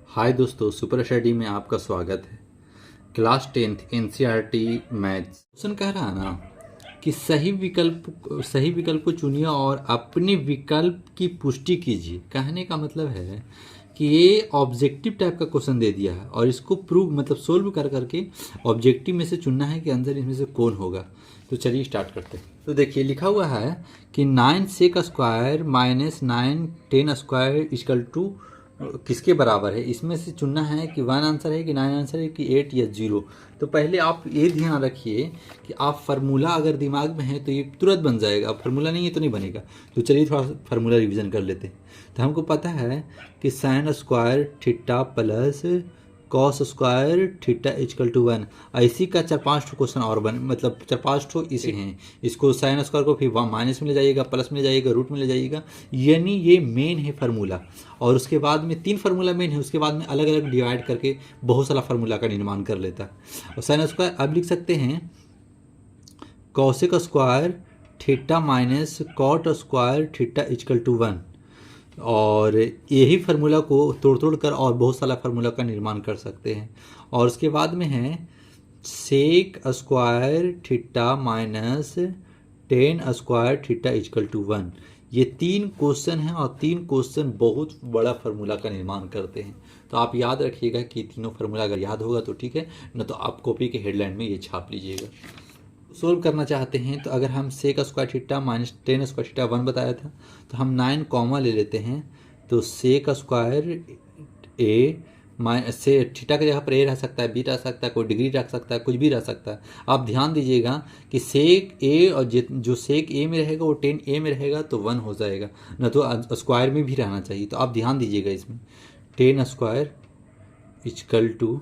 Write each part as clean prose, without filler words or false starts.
हाय दोस्तों, super study में आपका स्वागत है। Class 10th NCERT maths question कह रहा है ना कि सही विकल्प को चुनिए और अपने विकल्प की पुष्टि कीजिए। कहने का मतलब है कि ये ऑब्जेक्टिव टाइप का क्वेश्चन दे दिया है और इसको प्रूव मतलब सोल्व कर करके ऑब्जेक्टिव में से चुनना है कि आंसर इसमें से कौन होगा। तो चलिए स्टार्ट करते हैं। तो देखिए लिखा हुआ है कि 9 sec square minus 9 10 square equal to किसके बराबर है। इसमें से चुनना है कि 1 आंसर है कि 9 आंसर है कि 8 या 0। तो पहले आप ये ध्यान रखिए कि आप फार्मूला अगर दिमाग में है तो ये तुरंत बन जाएगा, अब फार्मूला नहीं है तो नहीं बनेगा। तो चलिए थोड़ा फार्मूला रिवीजन कर लेते हैं। तो हमको पता है कि sine square theta plus cos square theta equal to 1। ऐसी का 4-5 क्वेश्चन और बन मतलब 4-5 इसी हैं। इसको साइन स्क्वायर को फिर माइनस में ले जाइएगा, प्लस में ले जाइएगा, रूट में ले जाइएगा, यानी ये मेन है फार्मूला। और उसके बाद में 3 फार्मूला मेन है, उसके बाद में अलग अलग डिवाइड करके बहुत सारा फार्मूला का निर्माण कर लेता है। और साइन स्क्वायर अब लिख सकते हैं cosec square theta minus cot square theta equal to 1। और यही फार्मूला को तोड़ कर और बहुत सारा फार्मूला का निर्माण कर सकते हैं। और उसके बाद में है sec square theta minus 10 square theta equal to 1। ये 3 क्वेश्चन हैं और 3 क्वेश्चन बहुत बड़ा फार्मूला का निर्माण करते हैं। तो आप याद रखिएगा कि तीनों फार्मूला अगर याद होगा तो ठीक है, न तो आप कॉपी के हेडलाइन में ये छाप लीजिएगा। सोल्व करना चाहते हैं तो अगर हम sec square theta minus 10 square theta 1 बताया था तो हम 9 कॉमा ले लेते हैं। तो सेक स्क्वायर ए माइनस से थीटा की जगह पर ए रह सकता है, बी रह सकता है, कोई डिग्री रख सकता है, कुछ भी रह सकता है। आप ध्यान दीजिएगा कि सेक ए और जो सेक ए में रहेगा वो 10 ए में रहेगा तो 1 हो जाएगा, न तो स्क्वायर में भी रहना चाहिए। तो आप ध्यान दीजिएगा इसमें 10 स्क्वायर इक्वल टू,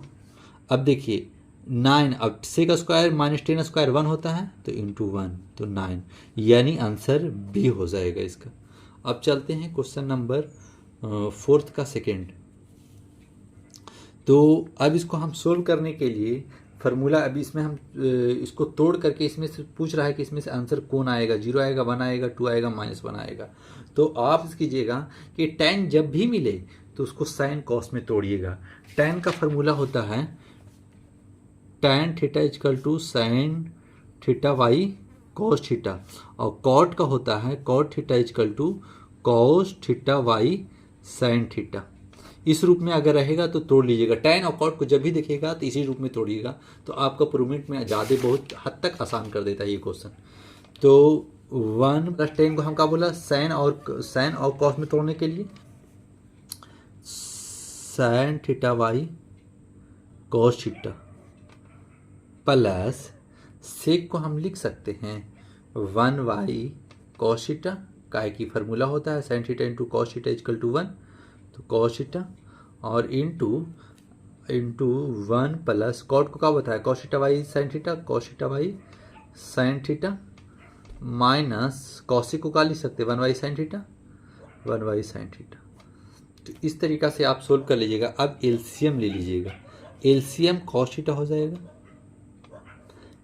अब देखिए 9, अब सेक स्क्वायर माइनस 10 स्क्वायर 1 होता है तो इंटू 1 तो 9, यानी आंसर बी हो जाएगा इसका। अब चलते हैं क्वेश्चन नंबर 4 का सेकेंड। तो अब इसको हम सोल्व करने के लिए फार्मूला अभी इसमें हम इसको तोड़ करके इसमें से पूछ रहा है कि इसमें से आंसर कौन आएगा, 0 आएगा, 1 आएगा, 2 आएगा, -1 आएगा। तो आप कीजिएगा कि tan जब भी मिले तो उसको साइन कॉस में तोड़िएगा। tan का फार्मूला होता है tan theta equal to sine theta by cos theta, और कॉट का होता है cot theta equal to cos theta by sine theta. इस रूप में अगर रहेगा तो तोड़ लीजिएगा। tan और कॉट को जब भी देखिएगा तो इसी रूप में तोड़िएगा, तो आपका प्रूवमेंट में ज़्यादा बहुत हद तक आसान कर देता है ये क्वेश्चन। तो 1 + tan को हम क्या बोला, साइन और कॉस में तोड़ने के लिए sine theta by cos theta plus sec को हम लिख सकते हैं 1 वाई कॉस थीटा, काय की फार्मूला होता है sine theta into cos theta equal to 1, तो कॉस थीटा और इंटू 1 प्लस कॉट को क्या बताया cos theta by sine theta, cos theta by sine theta minus cosec को क्या लिख सकते हैं 1 by sine theta, 1 by sine theta. तो इस तरीका से आप सोल्व कर लीजिएगा। अब एलसीएम ले लीजिएगा, एलसीएम कॉस थीटा हो जाएगा,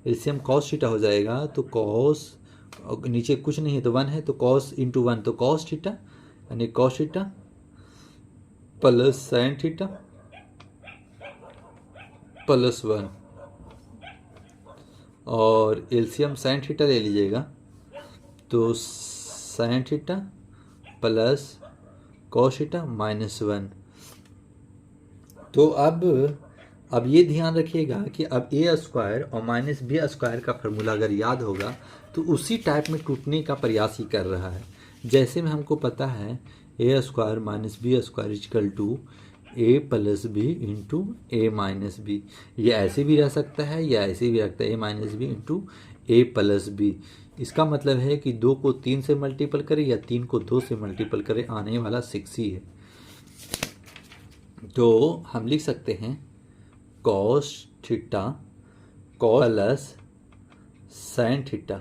एलसीएम कॉस थीटा हो जाएगा। तो कॉस नीचे कुछ नहीं है तो 1 है, तो कॉस इंटू 1 तो कॉस थीटा, यानी cos theta plus sine theta plus 1, और एलसीएम साइन थीटा ले लीजिएगा तो sine theta plus cos theta minus 1। तो अब ये ध्यान रखिएगा कि अब ए स्क्वायर और माइनस बी स्क्वायर का फार्मूला अगर याद होगा तो उसी टाइप में टूटने का प्रयास ही कर रहा है। जैसे में हमको पता है A square minus B square equal to A plus B into A minus B. ये ऐसे भी रह सकता है या ऐसे भी रखता है ए माइनस बी इंटू ए प्लस बी। इसका मतलब है कि 2 को 3 से मल्टीपल करें या 3 को 2 से मल्टीपल करें, आने वाला 6 ही है। तो हम लिख सकते हैं cos theta cos plus sign theta.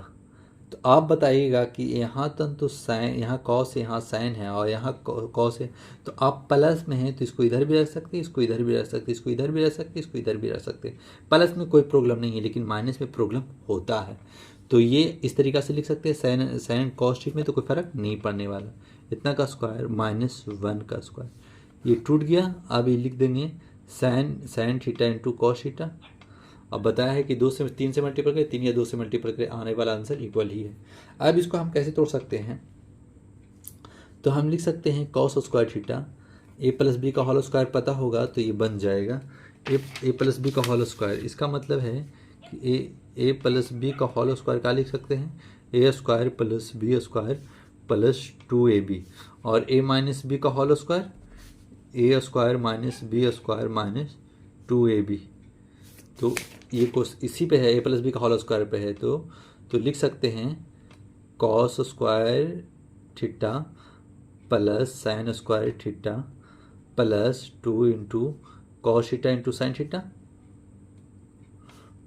तो आप बताइएगा कि यहाँ तक तो साइन, यहाँ कॉस है, यहाँ साइन है और यहाँ कॉस है, तो आप प्लस में हैं तो इसको इधर भी रख सकते हैं, इसको इधर भी रख सकते हैं, इसको इधर भी रख सकते हैं, इसको इधर भी रख सकते हैं। प्लस में कोई प्रॉब्लम नहीं है, लेकिन माइनस में प्रॉब्लम होता है। तो ये इस तरीक़ा से लिख सकते हैं साइन कॉस थीटा में तो कोई फ़र्क नहीं पड़ने वाला। इतना का स्क्वायर -1 का स्क्वायर, ये टूट गया। अब ये लिख देंगे sign theta into cos theta. अब बताया है कि 2 से 3 से मल्टीपल करें, 3 या 2 से मल्टीपल करें, आने वाला आंसर इक्वल ही है। अब इसको हम कैसे तोड़ सकते हैं, तो हम लिख सकते हैं cos square theta, A plus B का होल स्क्वायर पता होगा तो ये बन जाएगा ए प्लस बी का होल स्क्वायर। इसका मतलब है कि ए प्लस बी का होल स्क्वायर क्या लिख सकते हैं, A square plus B square plus 2ab, और ए माइनस बी का whole square A square minus B square minus 2ab। तो ये कोस इसी पे है, ए प्लस बी का होल स्क्वायर पे है, तो लिख सकते हैं cos square theta plus sine square theta plus 2 into cos theta into sine theta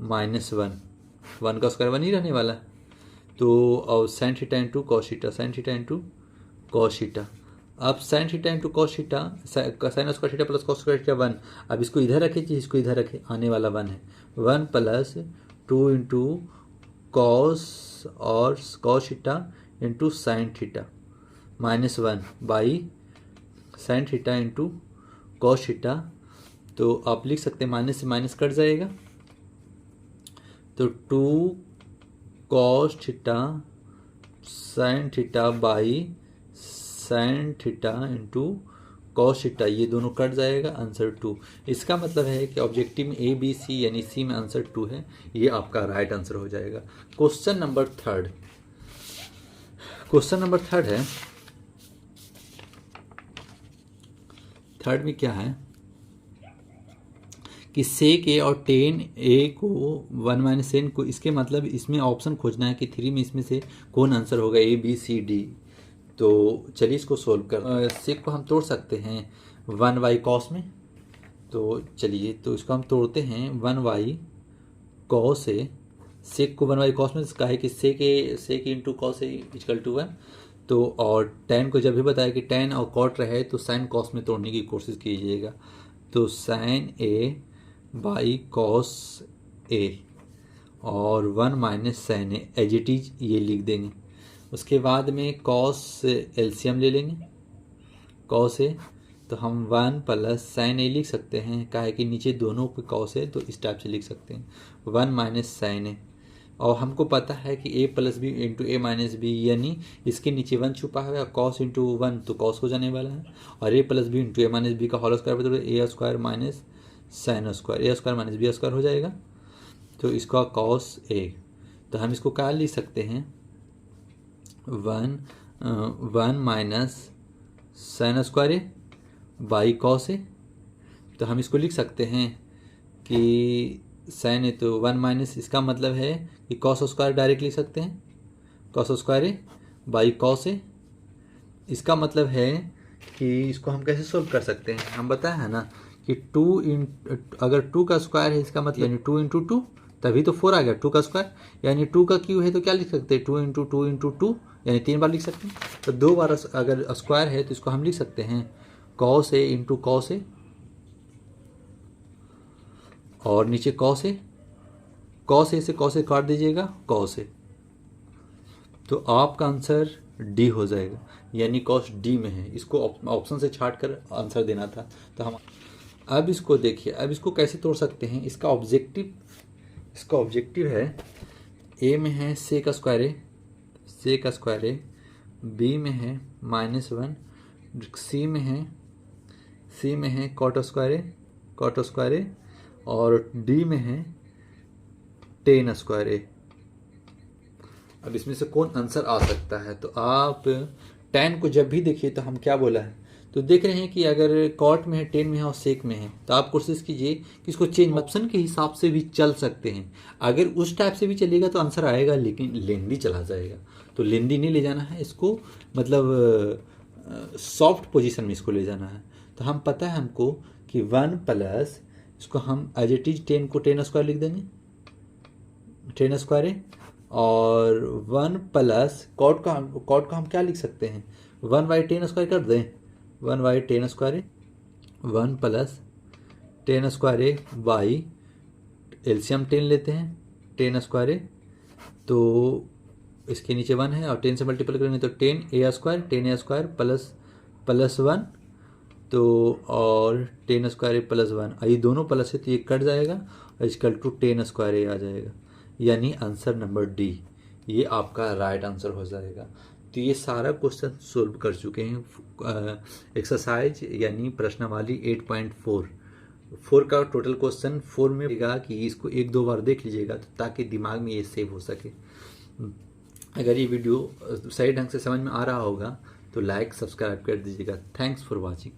minus 1 का स्क्वायर 1 ही रहने वाला। तो और sine theta into cos theta, sine theta into cos theta. अब sine theta into cos theta, sine square theta plus cos square theta 1। अब इसको इधर रखे चीज, इसको इधर रखे, आने वाला 1 है। 1 प्लस 2 इंटू कॉस और cos theta into sine theta minus 1 by sine theta into cos theta. तो आप लिख सकते हैं माइनस से माइनस कट जाएगा, तो 2 cos theta sine theta by sine theta into cos theta, ये दोनों कट जाएगा, आंसर 2। इसका मतलब है कि ऑब्जेक्टिव में ए बी सी यानी सी में आंसर 2 है, ये आपका राइट आंसर हो जाएगा। Question number third, question number third है, थर्ड में क्या है कि सेक ए और टेन ए को 1 माइनस टेन को, इसके मतलब इसमें ऑप्शन खोजना है कि 3 में इसमें से कौन आंसर होगा, ए बी सी डी। तो चलिए इसको सोल्व कर, सेक को हम तोड़ सकते हैं 1y कॉस में। तो चलिए तो इसको हम तोड़ते हैं 1y कॉस ए, सेक को 1y कॉस में कहा है कि sec into cos A equal to 1। तो और टेन को जब भी बताया कि टेन और कॉट रहे तो साइन कॉस में तोड़ने की कोशिश कीजिएगा। तो sine A by cos A और 1 minus sine A as it is ये लिख देंगे। उसके बाद में कॉस एलसीएम ले लेंगे, कॉस ए, तो हम 1 प्लस साइन ए लिख सकते हैं, काहे कि नीचे दोनों पे कॉस है तो इस टाइप से लिख सकते हैं 1 माइनस साइन ए। और हमको पता है कि A plus B into A minus B, यानी इसके नीचे 1 छुपा है, कॉस इंटू 1 तो कॉस हो जाने वाला है, और ए plus B into A minus B का होल स्क्वायर तो ए square minus sine square, A square minus B square हो जाएगा। तो इसका कॉस ए, तो हम इसको क्या लिख सकते हैं 1 minus sine square A by cos A. तो हम इसको लिख सकते हैं कि साइन ए तो 1 माइनस, इसका मतलब है कि कॉस स्क्वायर डायरेक्ट लिख सकते हैं, cos square A by cos A. इसका मतलब है कि इसको हम कैसे सोल्व कर सकते हैं, हम बताया है ना कि अगर 2 का स्क्वायर है इसका मतलब यानी 2 इंटू 2, तभी तो 4 आ गया 2 का स्क्वायर, यानी 2 का क्यू है तो क्या लिख सकते हैं 2 इंटू 2 इंटू 2, यानी 3 बार लिख सकते हैं। तो 2 बार अगर स्क्वायर है तो इसको हम लिख सकते हैं cos A into cos A, और नीचे कॉस ए से कॉस ए काट दीजिएगा कॉस ए, तो आपका आंसर डी हो जाएगा, यानी कॉस डी में है। इसको ऑप्शन से छाट कर आंसर देना था। तो हम अब इसको देखिए, अब इसको कैसे तोड़ सकते हैं, इसका ऑब्जेक्टिव है ए में है सेक स्क्वायर ए, बी में है -1, सी में है कॉट स्क्वायर ए, और डी में है टेन स्क्वायर ए। अब इसमें से कौन आंसर आ सकता है, तो आप टेन को जब भी देखिए तो हम क्या बोला है, तो देख रहे हैं कि अगर कॉट में है, टेन में है और सेक में है, तो आप कोशिश कीजिए कि इसको चेंज ऑप्शन के हिसाब से भी चल सकते हैं। अगर उस टाइप से भी चलेगा तो आंसर आएगा, लेकिन लेंदी चला जाएगा, तो लेंदी नहीं ले जाना है इसको, मतलब सॉफ्ट पोजीशन में इसको ले जाना है। तो हम पता है हमको कि 1 प्लस, इसको हम एज इट इज 10 को 10 स्क्वायर लिख देंगे, 10 स्क्वायर है, और 1 प्लस कॉट का हम क्या लिख सकते हैं 1 बाई 10 स्क्वायर कर दें, 1 बाई 10 स्क्वायर है, 1 प्लस 10 स्क्वायर है बाई एलसीएम 10 लेते हैं 10 स्क्वायर है, तो इसके नीचे 1 है और 10 से मल्टीपल करेंगे तो 10 ए स्क्वायर प्लस 1 तो और 10 स्क्वायर प्लस 1, ये दोनों प्लस है तो ये कट जाएगा और इसकल टू 10 स्क्वायर ये आ जाएगा, यानी आंसर नंबर डी ये आपका राइट आंसर हो जाएगा। तो ये सारा क्वेश्चन सोल्व कर चुके हैं एक्सरसाइज यानी प्रश्नावली 8.4 का टोटल क्वेश्चन 4 में होगा कि इसको 1-2 बार देख लीजिएगा तो ताकि दिमाग में ये सेव हो सके। अगर ये वीडियो सही ढंग से समझ में आ रहा होगा तो लाइक सब्सक्राइब कर दीजिएगा। Thanks for watching.